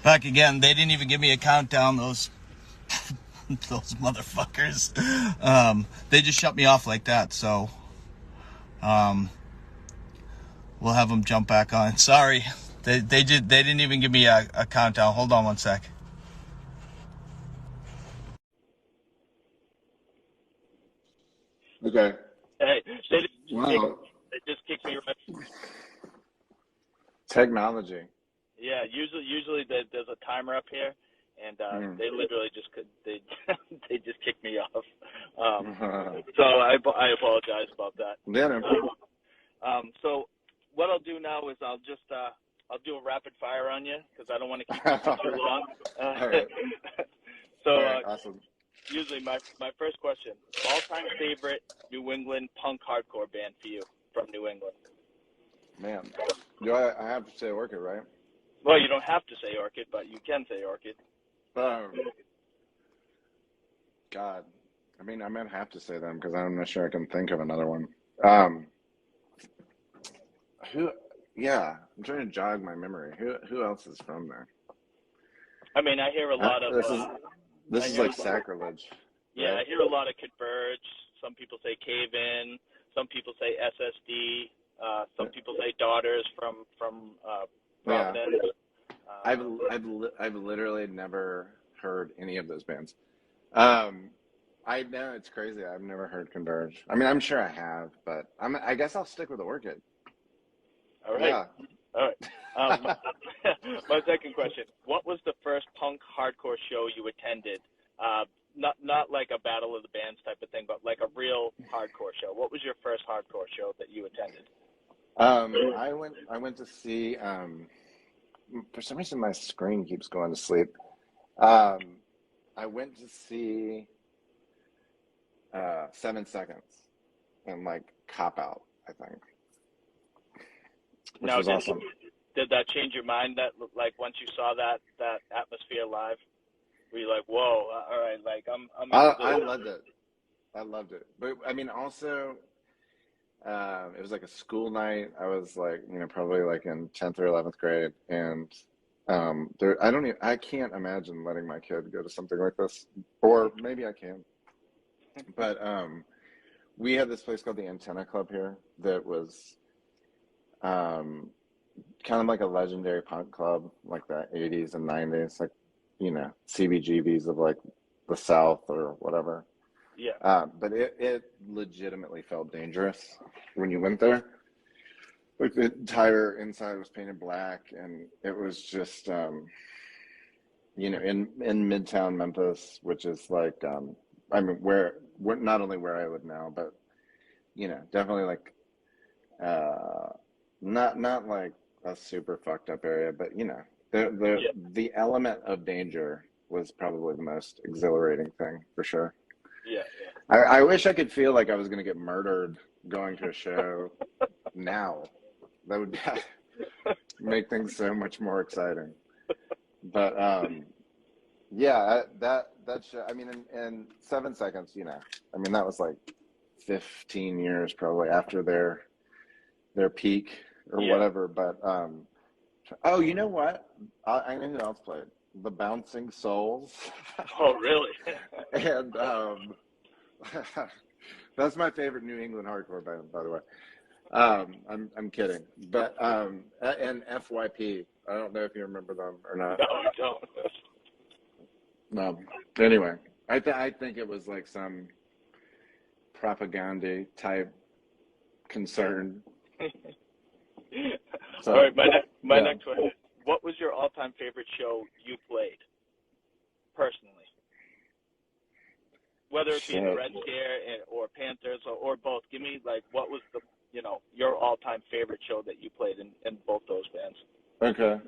Back again. They didn't even give me a countdown. Those those motherfuckers. They just shut me off like that. So we'll have them jump back on. Sorry, they didn't even give me a countdown. Hold on one sec. Okay. Hey, Wow. they just kicked me right. Technology. Yeah, usually there's a timer up here, and they literally just they they just kicked me off. So I apologize about that. Yeah. So what I'll do now is I'll do a rapid fire on you because I don't want to keep you too long. All right. So All right, awesome. Usually my first question: all-time favorite New England punk hardcore band for you from New England? Man, do I have to say Orchid, right? Well, you don't have to say Orchid, but you can say Orchid. God, I mean, I might have to say them because I'm not sure I can think of another one. Yeah, I'm trying to jog my memory. Who else is from there? I mean, I hear a lot of. This is like sacrilege. Yeah, right? I hear a lot of Converge. Some people say Cave In. Some people say SSD. Some people say Daughters from Providence. Yeah. I've literally never heard any of those bands. I know it's crazy. I've never heard Converge. I mean, I'm sure I have, but I guess I'll stick with the Orchid. All right. Yeah. All right. My second question: what was the first punk hardcore show you attended? Not like a Battle of the Bands type of thing, but like a real hardcore show. What was your first hardcore show that you attended? I went to see. For some reason, my screen keeps going to sleep. I went to see 7 Seconds and like Cop Out, I think, which was awesome. Did that change your mind? That like once you saw that atmosphere live, were you like, whoa, all right, like I'm I loved it. I loved it, but I mean, also, it was like a school night. I was like, probably like in 10th or 11th grade, and I can't imagine letting my kid go to something like this, or maybe I can. But we had this place called the Antenna Club here that was kind of like a legendary punk club, like the 80s and 90s, like, CBGBs of like the South or whatever. Yeah. But it legitimately felt dangerous when you went there. Like the entire inside was painted black, and it was just, in Midtown Memphis, which is like, I mean, where not only where I live now, but definitely like, not like a super fucked up area, but the element of danger was probably the most exhilarating thing for sure. Yeah. I wish I could feel like I was going to get murdered going to a show now. That would make things so much more exciting. But yeah, that show. I mean, in 7 Seconds, I mean, that was like 15 years probably after their peak or whatever. But oh, you know what? I know who else played. The Bouncing Souls. Oh, really? And that's my favorite New England hardcore band, by the way. I'm kidding, but and FYP. I don't know if you remember them or not. No, I don't. No. Anyway, I think it was like some propaganda type concern. So, all right, my next question. What was your all-time favorite show you played, personally? Whether it be the Red Scare or Panthers or both. Give me, like, what was the, your all-time favorite show that you played in both those bands? Okay.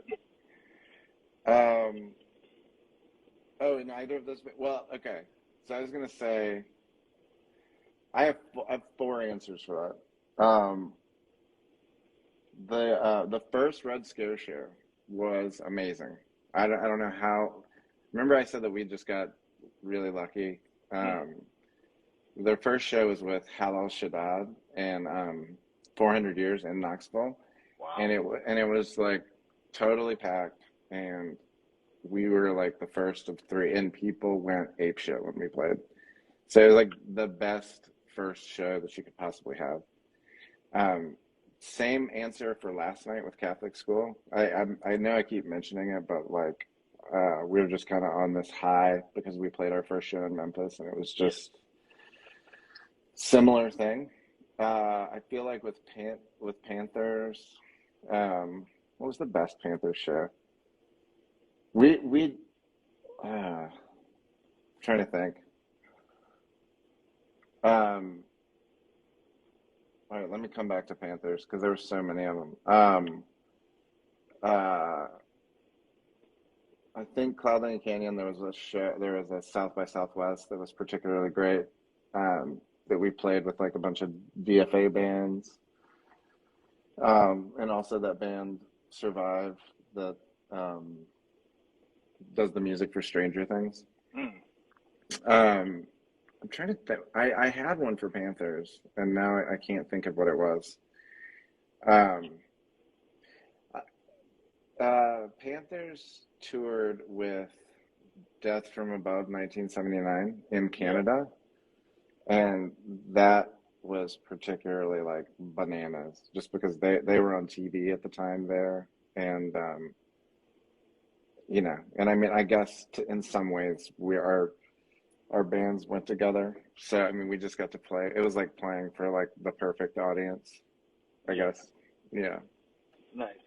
Oh, in either of those? Well, okay. So I was going to say, I have 4 answers for that. The first Red Scare show was amazing. I don't know how. Remember I said that we just got really lucky. Their first show was with Hal Shaddad and 400 Years in Knoxville. Wow. And it was like totally packed, and we were like the first of three, and people went apeshit when we played. So it was like the best first show that you could possibly have. Same answer for last night with Catholic school. I know I keep mentioning it, but like we were just kind of on this high because we played our first show in Memphis, and it was just similar thing. I feel like with Panthers, what was the best Panthers show? We trying to think. All right, let me come back to Panthers because there were so many of them. I think Cloud Lane Canyon, there was a South by Southwest that was particularly great, that we played with like a bunch of DFA bands, and also that band Survive that does the music for Stranger Things. I'm trying to think. I had one for Panthers, and now I can't think of what it was. Panthers toured with Death from Above 1979 in Canada, and that was particularly like bananas, just because they were on TV at the time there, and you know, and I mean, I guess in some ways our bands went together. So, I mean, we just got to play. It was like playing for like the perfect audience, I guess. Yeah. Nice.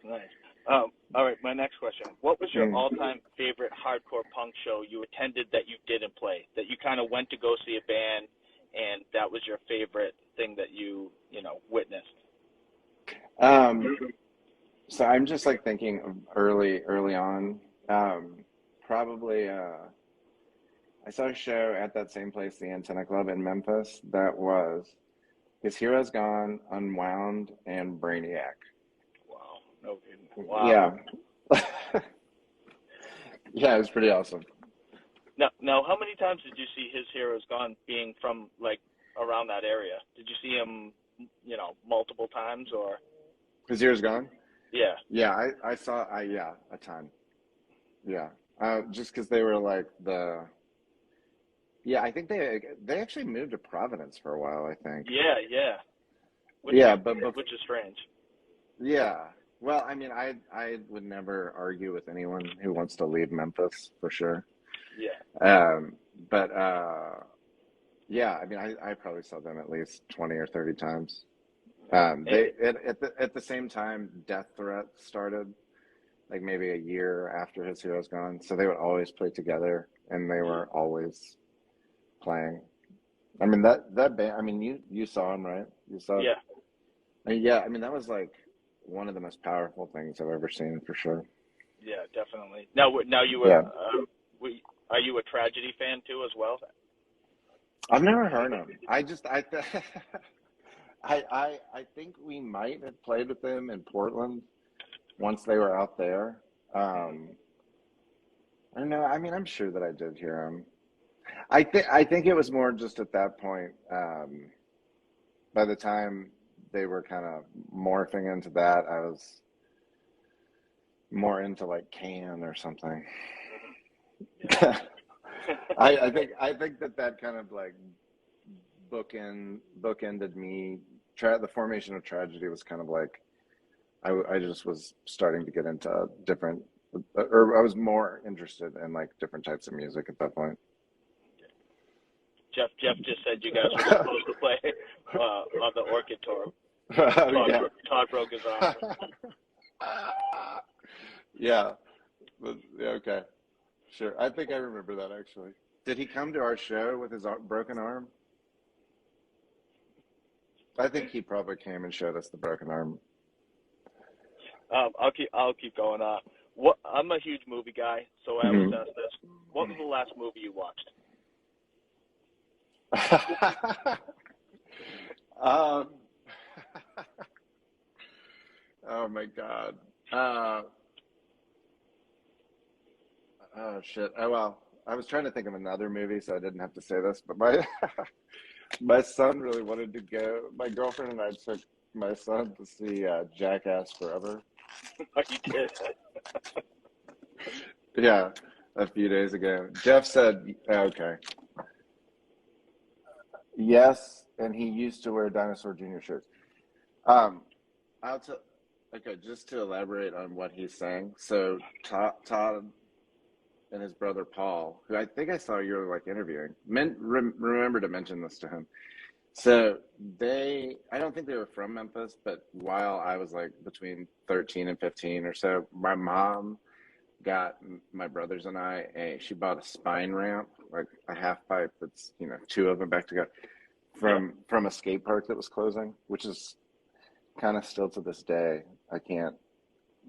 All right, my next question. What was your all-time favorite hardcore punk show you attended that you didn't play? That you kind of went to go see a band, and that was your favorite thing that you witnessed? So I'm just like thinking of early on. Probably I saw a show at that same place, the Antenna Club in Memphis, that was His Hero's Gone, Unwound, and Brainiac. Wow. No kidding. Wow. Yeah. Yeah, it was pretty awesome. Now, how many times did you see His Hero's Gone being from, like, around that area? Did you see him, multiple times, or? His Hero's Gone? Yeah. Yeah, I saw, a ton. Yeah. Just because they were like I think they actually moved to Providence for a while, I think. Yeah. Which is strange. Yeah. Well, I mean, I would never argue with anyone who wants to leave Memphis, for sure. Yeah. But yeah, I mean, I probably saw them at least 20 or 30 times. They at the same time, Death Threat started, like maybe a year after His Hero's Gone. So they would always play together, and they were always playing. I mean, that band, I mean, you saw him, right? You saw. Yeah. Yeah, I mean, that was like one of the most powerful things I've ever seen, for sure. Yeah, definitely. Now you were. Yeah. Are you a Tragedy fan too, as well? I've never heard him. I think we might have played with them in Portland once they were out there. I don't know. I mean, I'm sure that I did hear him. I think it was more just at that point. By the time they were kind of morphing into that, I was more into like Can or something. Yeah. I think that kind of like bookended me. The formation of Tragedy was kind of like I just was starting to get into different, or I was more interested in like different types of music at that point. Jeff just said you guys were supposed to play on the Orchid tour. Todd broke his arm. Yeah. Okay. Sure. I think I remember that, actually. Did he come to our show with his broken arm? I think he probably came and showed us the broken arm. I'll keep going on. I'm a huge movie guy, so I always ask this. What was the last movie you watched? Oh my God. Oh shit. Oh well. I was trying to think of another movie, so I didn't have to say this. But my son really wanted to go. My girlfriend and I took my son to see Jackass Forever. Oh, you did. Yeah. a few days ago. Jeff said, okay, yes, and he used to wear Dinosaur Jr. shirts. Um, I'll tell. Okay, just to elaborate on what he's saying. So Todd and his brother Paul, who I think I saw you were like interviewing, remember to mention this to him. So I don't think they were from Memphis, but while I was like between 13 and 15 or so, my mom got my brothers and she bought a spine ramp, like a half pipe that's, two of them back together from a skate park that was closing, which is kind of still to this day. I can't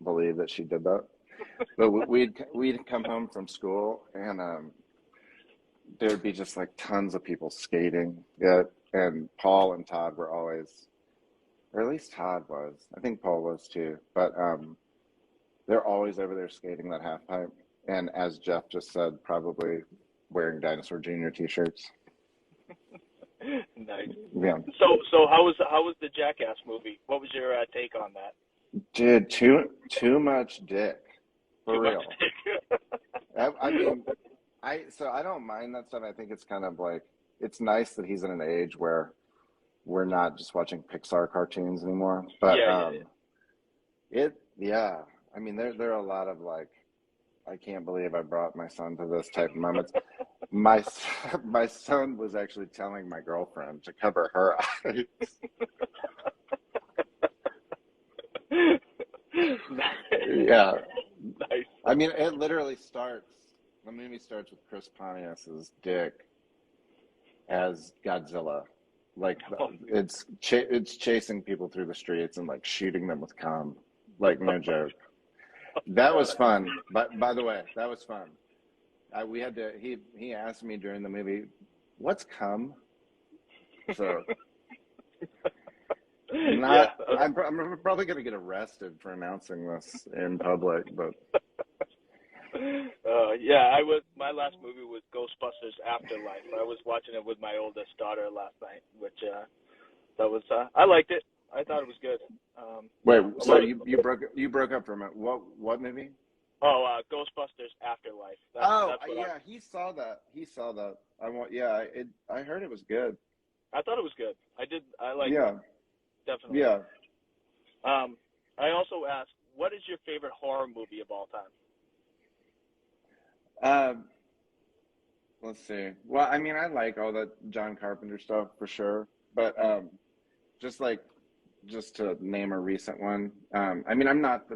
believe that she did that. But we'd come home from school and there'd be just like tons of people skating. Yeah, and Paul and Todd were always, or at least Todd was. I think Paul was too. But they're always over there skating that half pipe. And as Jeff just said, probably wearing Dinosaur Jr. t-shirts. Nice. Yeah. So how was the Jackass movie? What was your take on that? Dude, too much dick. For real. I mean, so I don't mind that stuff. I think it's kind of like, it's nice that he's in an age where we're not just watching Pixar cartoons anymore. But I mean, there are a lot of like, I can't believe I brought my son to this type of moments. My son was actually telling my girlfriend to cover her eyes. Yeah. Nice. I mean, it literally the movie starts with Chris Pontius's dick as Godzilla. Like, it's chasing people through the streets and like shooting them with cum. Like, no joke. That was fun. But by the way, that was fun. He asked me during the movie, "What's cum?" So I'm probably gonna get arrested for announcing this in public, but my last movie was Ghostbusters Afterlife. I was watching it with my oldest daughter last night, which I liked it. I thought it was good. Wait, so you broke up for a minute. What movie? Oh, Ghostbusters Afterlife. He saw that. I heard it was good. I thought it was good. I liked it. Definitely. Yeah. I also asked, what is your favorite horror movie of all time? Let's see. Well, I mean, I like all the John Carpenter stuff for sure, but just to name a recent one. I mean, I'm not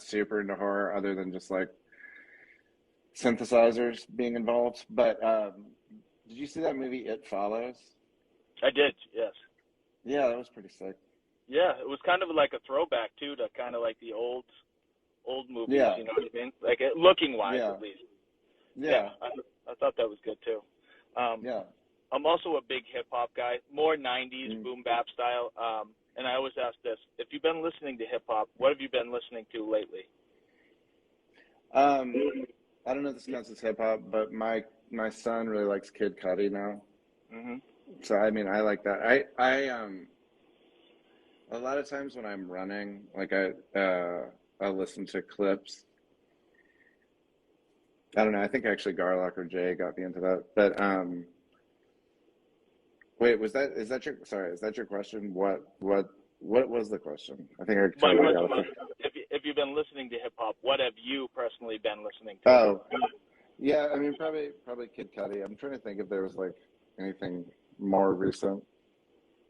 super into horror other than just like synthesizers being involved. But did you see that movie It Follows? I did, yes. Yeah, that was pretty sick. Yeah, it was kind of like a throwback too to kind of like the old movies. Yeah. You know what I mean? Like looking wise, at least. Yeah. I thought that was good too. Yeah. I'm also a big hip hop guy, more 90s boom bap style. And I always ask this: if you've been listening to hip hop, what have you been listening to lately? I don't know if this counts as hip hop, but my son really likes Kid Cudi now. Mm-hmm. So I mean, I like that. I a lot of times when I'm running, like I'll listen to clips. I don't know. I think actually Garlock or Jay got me into that. But wait, is that your question? What was the question? I think I totally got it. If you've been listening to hip hop, what have you personally been listening to? Oh, yeah. I mean, probably Kid Cudi. I'm trying to think if there was like anything more recent.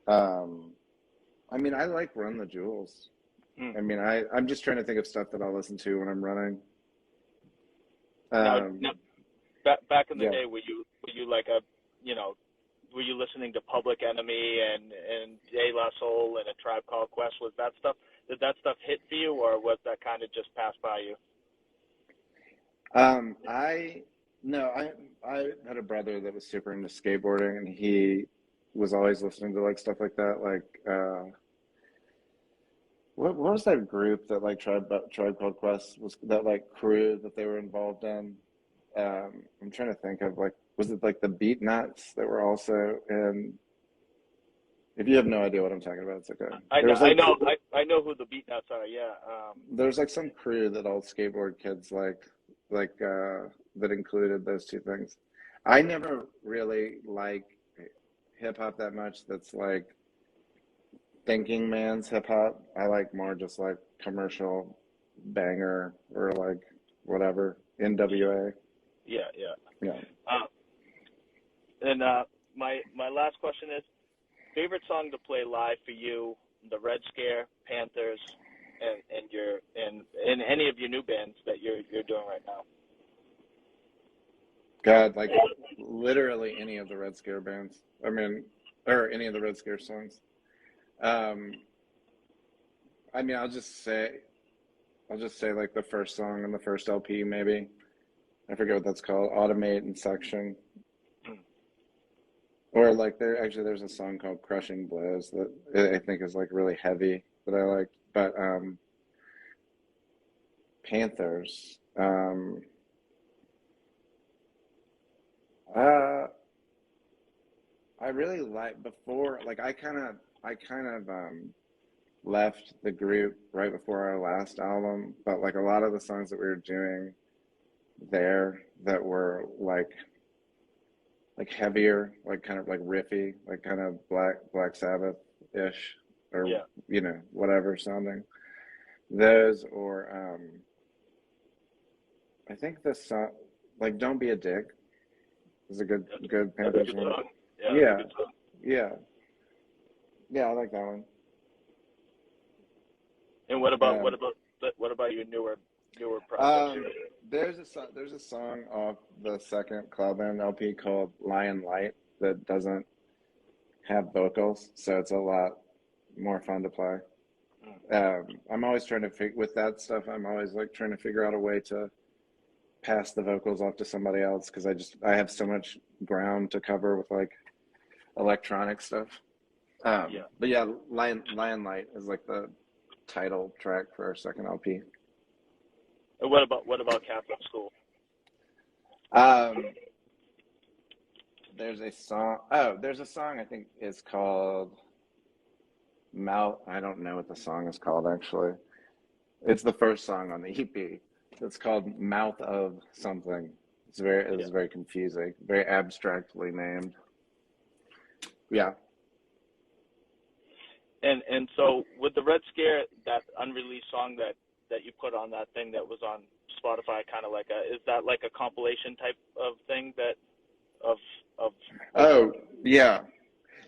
I mean, I like Run the Jewels. I mean, I'm just trying to think of stuff that I'll listen to when I'm running. Now, back in the day, were you like were you listening to Public Enemy and De La Soul and A Tribe Called Quest? Did that stuff hit for you, or was that kind of just passed by you? I had a brother that was super into skateboarding, and he was always listening to like stuff like that. Like, what was that group that like Tribe Called Quest was, that like crew that they were involved in? I'm trying to think of, like, was it like the Beat Nuts that were also in? If you have no idea what I'm talking about, it's okay. I know who the Beat Nuts are. Yeah. There's like some crew that all skateboard kids like. like that included those two things. I never really like hip hop that much. That's like thinking man's hip hop. I like more just like commercial banger or like whatever NWA. Yeah, yeah. Yeah. And my last question is, favorite song to play live for you, the Red Scare, Panthers, and your and any of your new bands that you're doing right now. God, like literally any of the Red Scare bands. I mean, or any of the Red Scare songs. I mean, I'll just say like the first song on the first LP, maybe. I forget what that's called. Automate and Section. Or like there's a song called Crushing Blows that I think is like really heavy that I like. But Panthers. I really like before, like I kind of left the group right before our last album, but like a lot of the songs that we were doing there that were like heavier, like kind of like riffy, like kind of Black Sabbath-ish, or Yeah. you know, whatever sounding. Those or I think the song like Don't Be a Dick is a good That's Panthers a good one. song. Yeah. Yeah. That's a good song. Yeah. Yeah, I like that one. And what about your newer projects? There's a song off the second Club Band LP called Lion Light that doesn't have vocals, so it's a lot more fun to play. I'm always trying to with that stuff. I'm always like trying to figure out a way to pass the vocals off to somebody else because I have so much ground to cover with like electronic stuff. But yeah, Lion Light is like the title track for our second LP. And what about Catholic School? There's a song. Oh, there's a song I think is called Mouth. I don't know what the song is called actually. It's the first song on the EP. It's called Mouth of something. It's very confusing, very abstractly named. Yeah. And so with the Red Scare, that unreleased song that you put on that thing that was on Spotify, kind of like is that like a compilation type of thing that of Oh yeah,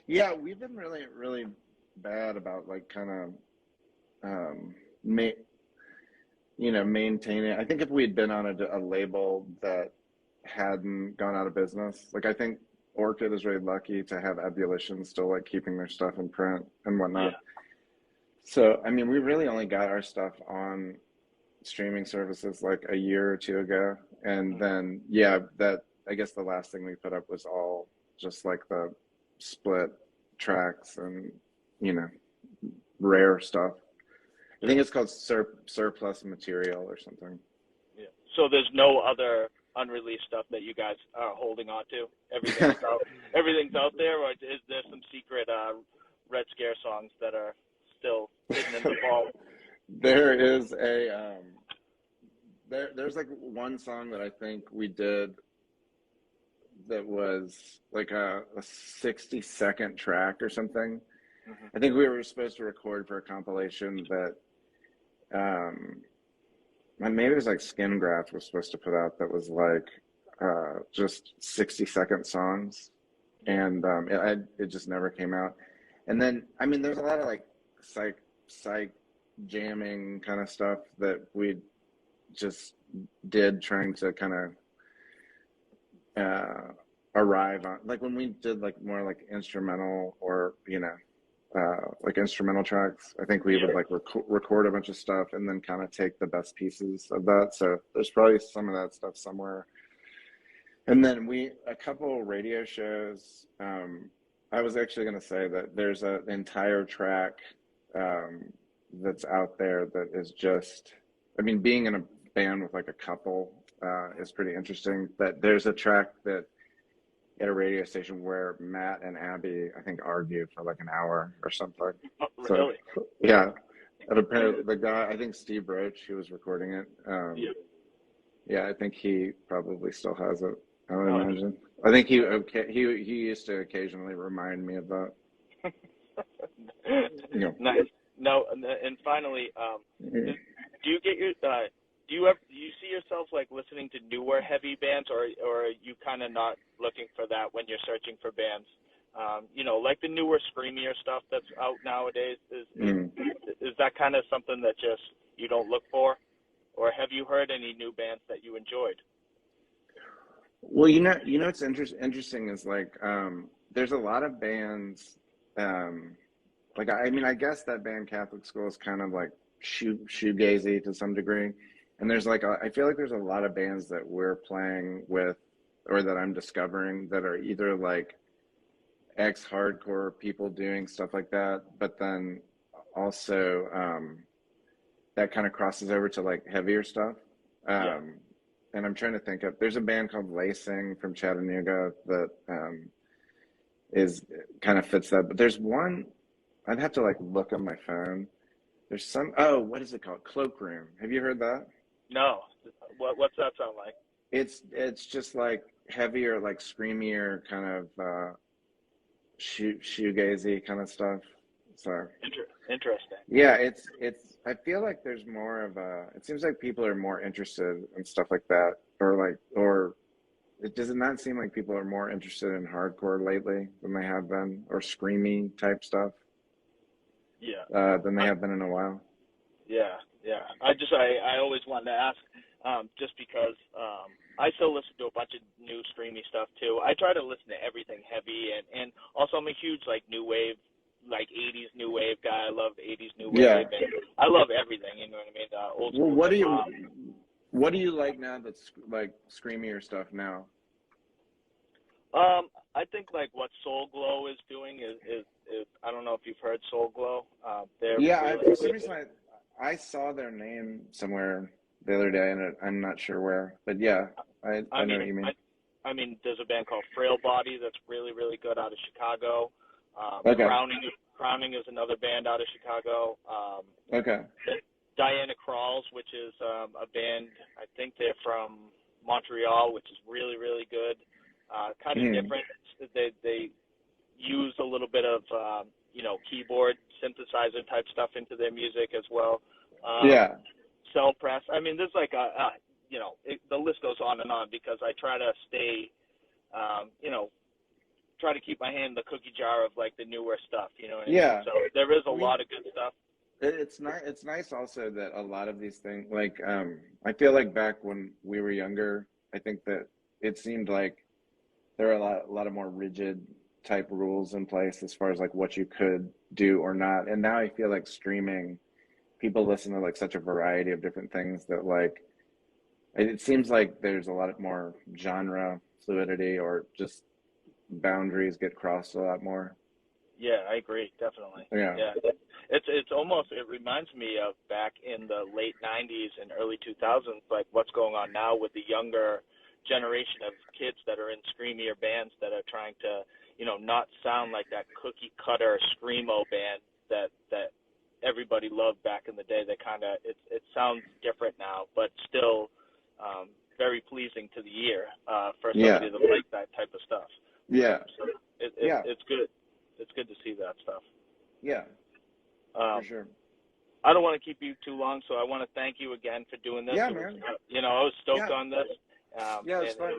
we've been really bad about like kind of maintaining. I think if we had been on a label that hadn't gone out of business, like I think Orchid is really lucky to have Ebullition still like keeping their stuff in print and whatnot. Yeah. So I mean, we really only got our stuff on streaming services like a year or two ago, and then that I guess the last thing we put up was all just like the split tracks and rare stuff. I think it's called surplus material or something. Yeah. So there's no other unreleased stuff that you guys are holding on to? Everything's out there, or is there some secret Red Scare songs that are still hidden in the vault? There is there's like one song that I think we did that was like a 60-second track or something. Mm-hmm. I think we were supposed to record for a compilation that maybe it was like Skin Graft was supposed to put out that was like just 60-second songs, and it just never came out. And then I mean there's a lot of like psych jamming kind of stuff that we just did trying to kind of arrive on, like when we did like more like instrumental or like instrumental tracks. I think we would like record a bunch of stuff and then kind of take the best pieces of that. So there's probably some of that stuff somewhere. And then a couple radio shows. I was actually going to say that there's an entire track that's out there that is just, I mean, being in a band with like a couple is pretty interesting. But there's a track that at a radio station where Matt and Abby, I think, argued for like an hour or something. Oh, really? So, yeah. And apparently the guy, I think Steve Roach, who was recording it, Yeah, I think he probably still has it. I would Oh, imagine. I think he used to occasionally remind me of that. Yeah. nice. No, and finally, do you get your do you see yourself like listening to newer heavy bands, or are you kind of not looking for that when you're searching for bands? Like the newer screamier stuff that's out nowadays. Is that kind of something that just you don't look for, or have you heard any new bands that you enjoyed? Well, what's interesting is like there's a lot of bands. Like I mean, I guess that band Catholic School is kind of like shoegazy to some degree, and there's like I feel like there's a lot of bands that we're playing with, or that I'm discovering that are either like ex-hardcore people doing stuff like that, but then also that kind of crosses over to like heavier stuff. Yeah. And I'm trying to think of. There's a band called Lacing from Chattanooga that is kind of fits that, but there's one. I'd have to like look on my phone. There's some. Oh, what is it called? Cloakroom. Have you heard that? No. What's that sound like? It's just like heavier, like screamier, kind of shoegazy kind of stuff. So Interesting. yeah, it's. I feel like there's more of a. It seems like people are more interested in stuff like that, or it does not seem like people are more interested in hardcore lately than they have been, or screamy type stuff. Yeah. Than they have been in a while. Yeah. I always wanted to ask, just because I still listen to a bunch of new streamy stuff too. I try to listen to everything heavy, and also I'm a huge like new wave, like 80s new wave guy. I love 80s new wave. Yeah. And I love everything. You know what I mean? Old school. Well, what do you like now that's like screamier stuff now? I think like what Soul Glow is doing is I don't know if you've heard Soul Glow. They're For some reason I saw their name somewhere the other day, and I'm not sure where. But yeah, I know what you mean. I mean, there's a band called Frail Body that's really, really good out of Chicago. Okay. Crowning is another band out of Chicago. Okay. Diana Crawls, which is a band, I think they're from Montreal, which is really, really good. Kind of different. They use a little bit of, keyboard synthesizer type stuff into their music as well. Yeah. Cell Press. I mean, there's like the list goes on and on because I try to stay, try to keep my hand in the cookie jar of like the newer stuff, you know what I mean? So there is a lot of good stuff. It's nice also that a lot of these things, like, I feel like back when we were younger, I think that it seemed like there are a lot of more rigid type rules in place as far as like what you could do or not. And now I feel like streaming, people listen to like such a variety of different things that like, it seems like there's a lot more genre fluidity, or just boundaries get crossed a lot more. Yeah, I agree, definitely. Yeah. It's almost, it reminds me of back in the late 90s and early 2000s, like what's going on now with the younger generation of kids that are in screamier bands that are trying to, not sound like that cookie cutter screamo band that everybody loved back in the day. That kind of, it sounds different now, but still very pleasing to the ear for somebody that likes that type of stuff. Yeah. So it's good. It's good to see that stuff. Yeah, for sure. I don't want to keep you too long, so I want to thank you again for doing this. Yeah, man. I was stoked on this. It was fun.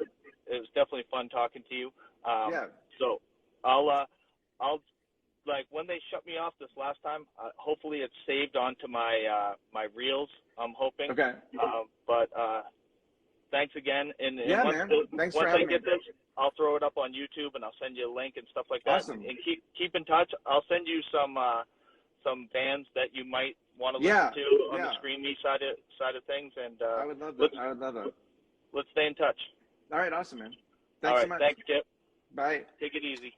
It was definitely fun talking to you. Yeah. So I'll like when they shut me off this last time, hopefully it's saved onto my my reels. I'm hoping. Okay. But thanks again. And man. Thanks for having me. This, I'll throw it up on YouTube and I'll send you a link and stuff like that. Awesome. And keep in touch. I'll send you some bands that you might want to listen to on the screamy side of things. And I would love that. Let's stay in touch. All right, awesome, man. Thanks so much. Thanks, Kip. Bye. Take it easy.